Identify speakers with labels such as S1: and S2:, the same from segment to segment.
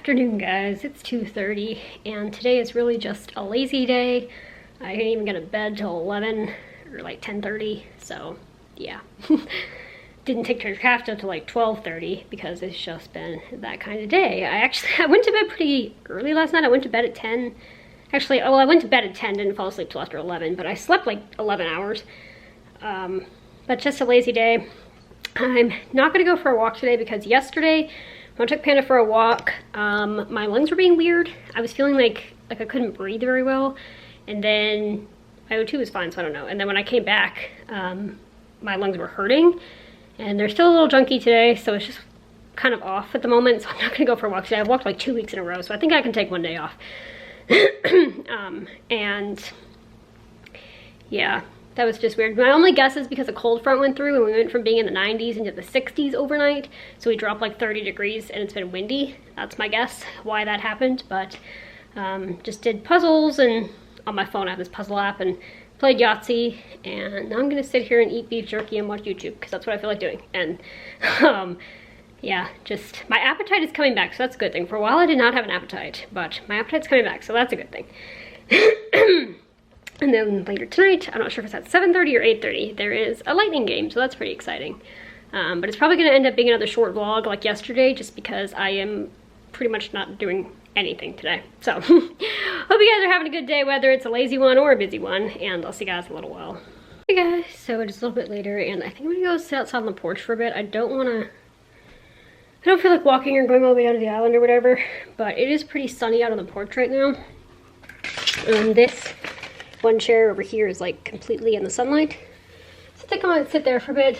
S1: afternoon, guys. It's 2:30 and today is really just a lazy day. I didn't even get to bed till 11 or like 10:30, so yeah. Didn't take care of Kafta till like 12:30 because it's just been that kind of day. I went to bed pretty early last night. I went to bed at 10. Actually, well, I went to bed at 10, didn't fall asleep till after 11, but I slept like 11 hours. But just a lazy day. I'm not gonna go for a walk today because yesterday when I took Panda for a walk, my lungs were being weird. I was feeling like I couldn't breathe very well. And then my O2 was fine, so I don't know. And then when I came back, my lungs were hurting. And they're still a little junky today, so it's just kind of off at the moment. So I'm not gonna go for a walk today. I've walked like 2 weeks in a row, so I think I can take one day off. And yeah. That was just weird. My only guess is because a cold front went through and we went from being in the 90s into the 60s overnight. So we dropped like 30 degrees and it's been windy. That's my guess why that happened. But just did puzzles, and on my phone I have this puzzle app, and played Yahtzee. And now I'm gonna sit here and eat beef jerky and watch YouTube because that's what I feel like doing. And yeah, just my appetite is coming back, so that's a good thing. For a while I did not have an appetite, but my appetite's coming back, so that's a good thing. And then later tonight, I'm not sure if it's at 7:30 or 8:30, there is a lightning game, so that's pretty exciting. But it's probably going to end up being another short vlog like yesterday, just because I am pretty much not doing anything today. So, hope you guys are having a good day, whether it's a lazy one or a busy one, and I'll see you guys in a little while. Hey guys, so it's a little bit later, and I think I'm going to go sit outside on the porch for a bit. I don't feel like walking or going all the way out of the island or whatever, but it is pretty sunny out on the porch right now. This one chair over here is like completely in the sunlight, so I think I'm gonna sit there for a bit.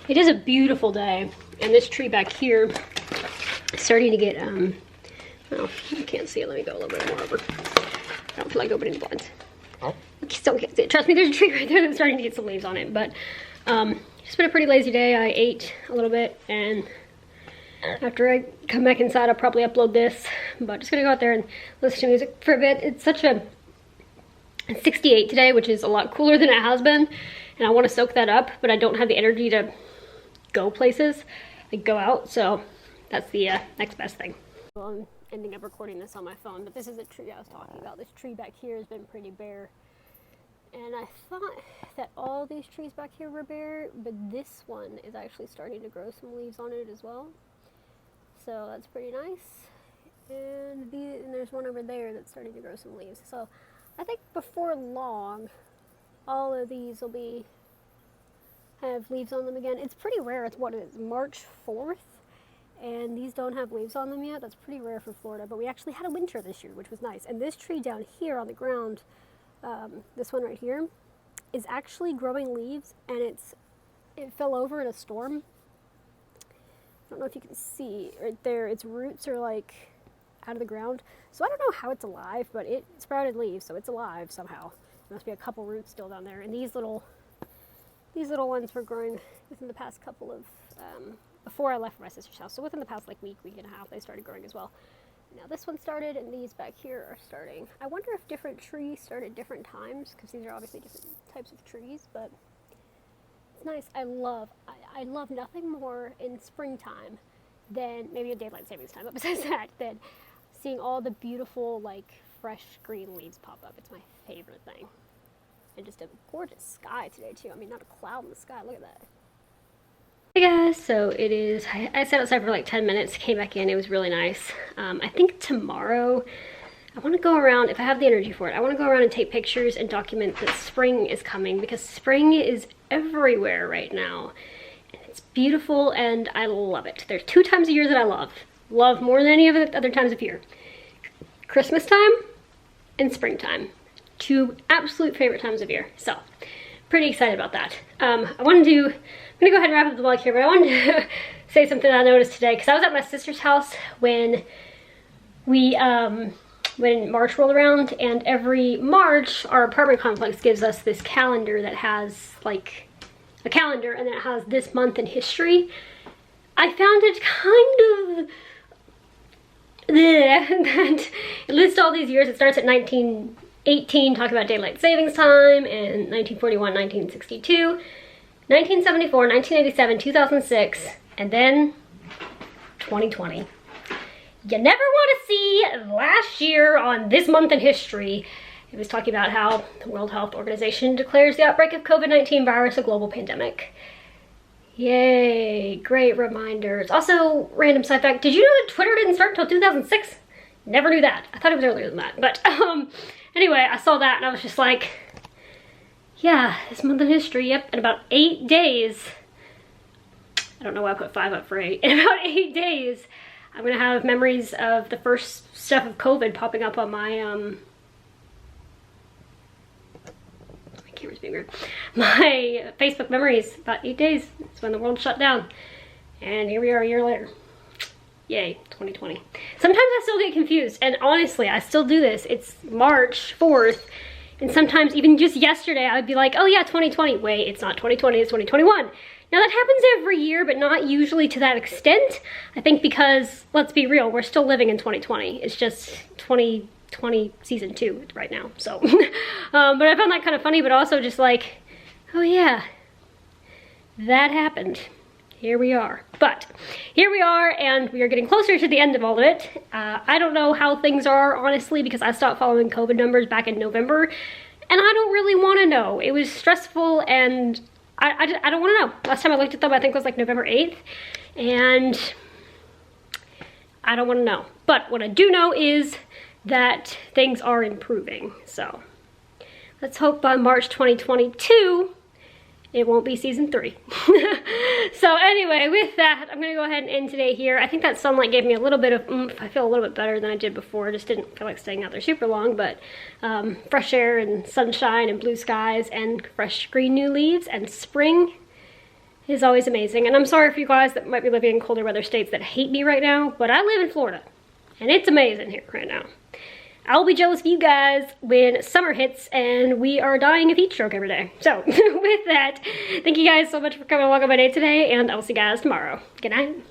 S1: It is a beautiful day, and this tree back here is starting to get oh, you can't see it. Let me go a little bit more over. I don't feel like opening the blinds. Oh, you still can't see it. Trust me, there's a tree right there that's starting to get some leaves on it. But it's been a pretty lazy day. I ate a little bit, and after I come back inside I'll probably upload this, but just gonna go out there and listen to music for a bit. It's such a It's 68 today, which is a lot cooler than it has been, and I want to soak that up, but I don't have the energy to go places, like go out, so that's the next best thing. Well, I'm ending up recording this on my phone, but this is the tree I was talking about. This tree back here has been pretty bare, and I thought that all these trees back here were bare, but this one is actually starting to grow some leaves on it as well, so that's pretty nice. And there's one over there that's starting to grow some leaves, so I think before long, all of these will have leaves on them again. It's pretty rare. It's what it is, March 4th, and these don't have leaves on them yet. That's pretty rare for Florida, but we actually had a winter this year, which was nice. And this tree down here on the ground, this one right here, is actually growing leaves, and it fell over in a storm. I don't know if you can see right there. Its roots are like out of the ground, so I don't know how it's alive, but it sprouted leaves, so it's alive somehow. There must be a couple roots still down there, and these little ones were growing within the past couple of before I left my sister's house, so within the past like week and a half they started growing as well. Now this one started, and these back here are starting. I wonder if different trees start at different times, because these are obviously different types of trees, but it's nice. I love nothing more in springtime than, maybe a daylight savings time, but besides that, than seeing all the beautiful, like, fresh green leaves pop up. It's my favorite thing. And just a gorgeous sky today, too. I mean, not a cloud in the sky. Look at that. Hey, guys. So it is, I sat outside for like 10 minutes, came back in. It was really nice. I think tomorrow, I want to go around, if I have the energy for it, I want to go around and take pictures and document that spring is coming, because spring is everywhere right now. And it's beautiful, and I love it. There's 2 times a year that I love more than any of the other times of year. Christmas time and springtime. 2 absolute favorite times of year. So, pretty excited about that. I'm gonna go ahead and wrap up the vlog here, but I wanted to say something I noticed today, because I was at my sister's house when March rolled around, and every March our apartment complex gives us this calendar that has like a calendar, and it has this month in history. I found it kind of that it lists all these years. It starts at 1918, talking about daylight savings time, and 1941, 1962, 1974, 1987, 2006, and then 2020. you never want to see last year on This Month in History. It was talking about how the World Health Organization declares the outbreak of COVID-19 virus a global pandemic. Yay, great reminders. Also, random side fact, did you know that Twitter didn't start until 2006? Never knew that. I thought it was earlier than that. But anyway, I saw that and I was just like, yeah, This Month in History, yep. In about 8 days, I don't know why I put 5 up for 8. In about 8 days, I'm gonna have memories of the first stuff of COVID popping up on my, camera's being weird. My Facebook memories. About 8 days. It's when the world shut down. And here we are a year later. Yay, 2020. Sometimes I still get confused, and honestly, I still do this. It's March 4th, and sometimes even just yesterday, I would be like, oh yeah, 2020. Wait, it's not 2020, it's 2021. Now that happens every year, but not usually to that extent. I think because, let's be real, we're still living in 2020. It's just 2020 season 2 right now, so. But I found that kind of funny, but also just like, oh yeah, that happened. Here we are. But here we are, and we are getting closer to the end of all of it. I don't know how things are, honestly, because I stopped following COVID numbers back in November, and I don't really want to know. It was stressful, and I don't want to know. Last time I looked at them, I think it was like November 8th, and I don't want to know. But what I do know is that things are improving. So let's hope by March 2022, it won't be season 3. So anyway, with that, I'm gonna go ahead and end today here. I think that sunlight gave me a little bit of oomph. I feel a little bit better than I did before. I just didn't feel like staying out there super long, but fresh air and sunshine and blue skies and fresh green new leaves and spring is always amazing. And I'm sorry for you guys that might be living in colder weather states that hate me right now, but I live in Florida and it's amazing here right now. I'll be jealous of you guys when summer hits and we are dying of heat stroke every day. So with that, thank you guys so much for coming along on my day today, and I'll see you guys tomorrow. Good night.